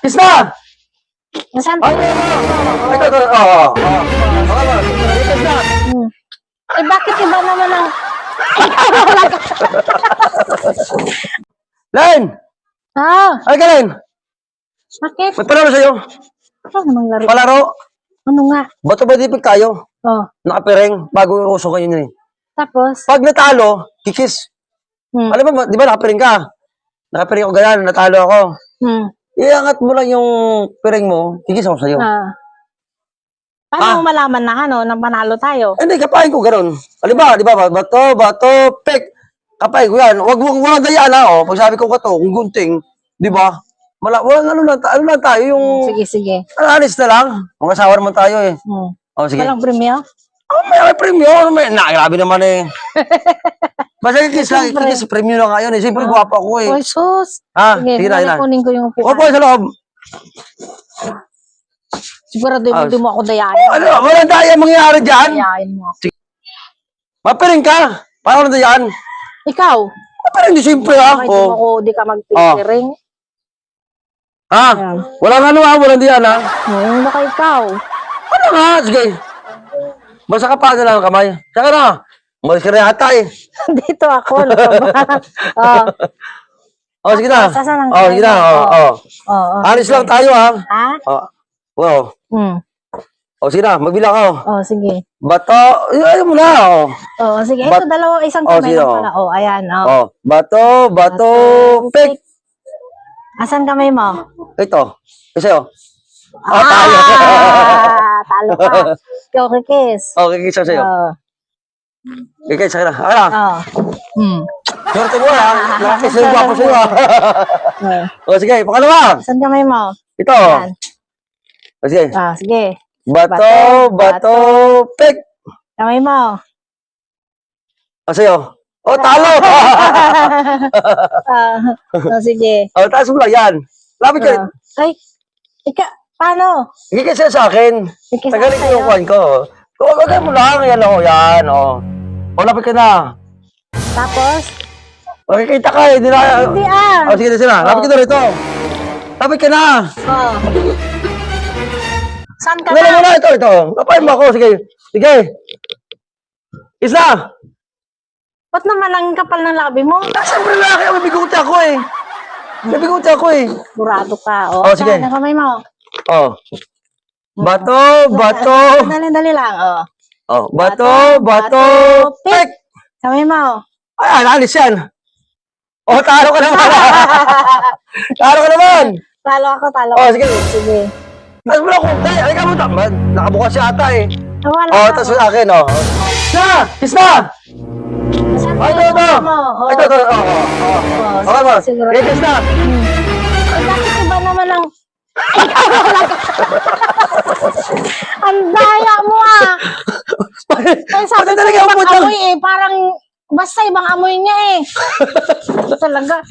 Kiss na! Nasaan? Ito. Oo. Kiss na! Eh, bakit iba naman ang... Len! Ay ka, Len! Bakit? May palaro sa'yo. Ano namang laro? Palaro. Ano nga? Bato ba di tayo? Oh. Nakapiring. Bago uso kayo yun eh. Tapos? Pag natalo, kikis. Alam mo, di ba nakapiring ka? Nakapiring ako ganyan, natalo ako. Iangat mo lang yung piring mo, kikis ako sa'yo. Paano mo malaman na nang panalo tayo? Hindi, kapain ko gano'n. Di ba? Bato, pek. Kapain ko yan. Walang dayaan ha, Pag sabi ko kato, kung gunting, di ba? Walang ano lang tayo, yung... Sige. Alis na lang. Mga asawa naman tayo eh. Sige. Walang premyo? May premyo. Grabe naman eh. Basta kikis lang, kikis, premyo na nga yun eh. Siyempre, guwapo ako eh. Oy, sus. Sige na. Kunin ko yung upuan. Opo, sa loob. Sigurado hindi mo ako dayain. Walang daya mangyayari dyan. Dayain mo. Mapiring ka. Paano na dyan? Ikaw? Mapiring di siyempre ha. Di ka magpipiring. Walang walang diyan ha. Ngayon baka ikaw. Ano nga? Sige. Basta ka pa lang kamay. Saka na. Malis ka na yata eh. Dito ako. Sige na. Sige na. Alis lang tayo ha. Wow. Sige na. Magbilang ako. Sige. Bato. Ayaw mo na. Sige. Ito isang kamay lang pala. Ayan. Bato, pek. Asan kamay mo? Ito. Isa Talo. Talo ka. Ikaw kikis. Kikis ako sa'yo. Kikis ka na. Swerte mo ha. Nakakis yung gwapo sa'yo ha. Sige. Pangalawa. Asan kamay mo? Ito. Sige. Sige. Bato, pek. Kamay mo. Sa'yo. Talo! Sige. Taas mo lang yan. Lapit ka. Ay, paano? Kikis sa akin. Tagalin ko yung kuhan ko. Kagay mo lang. Yan. Lapit ka na. Tapos? Makikita ka eh. Hindi Sige na. Lapit ka na rito. Lapit ka na. Saan ka na? na? Ito. Lapain mo ako. Sige. Isa. Ba't naman ang kapal ng labi mo? Siyempre lalaki. May biguti ako eh. Burado ka. Sige. Saan ang kamay mo? Bato. Dali lang. Bato, pek. Kamay mo. Ay, alis yan. Talo ka naman. Talo Talo ako. Sige. Mas mo na kunti. Halika mo. Nakabukas siya ata eh. Wala Tapos sa akin Kiss na! Ito. Okay mo. Kiss na. Ay, bakit iba naman ang... Ang daya mo Ay, sabi ko ibang amoy parang basta ibang amoy niya Talaga.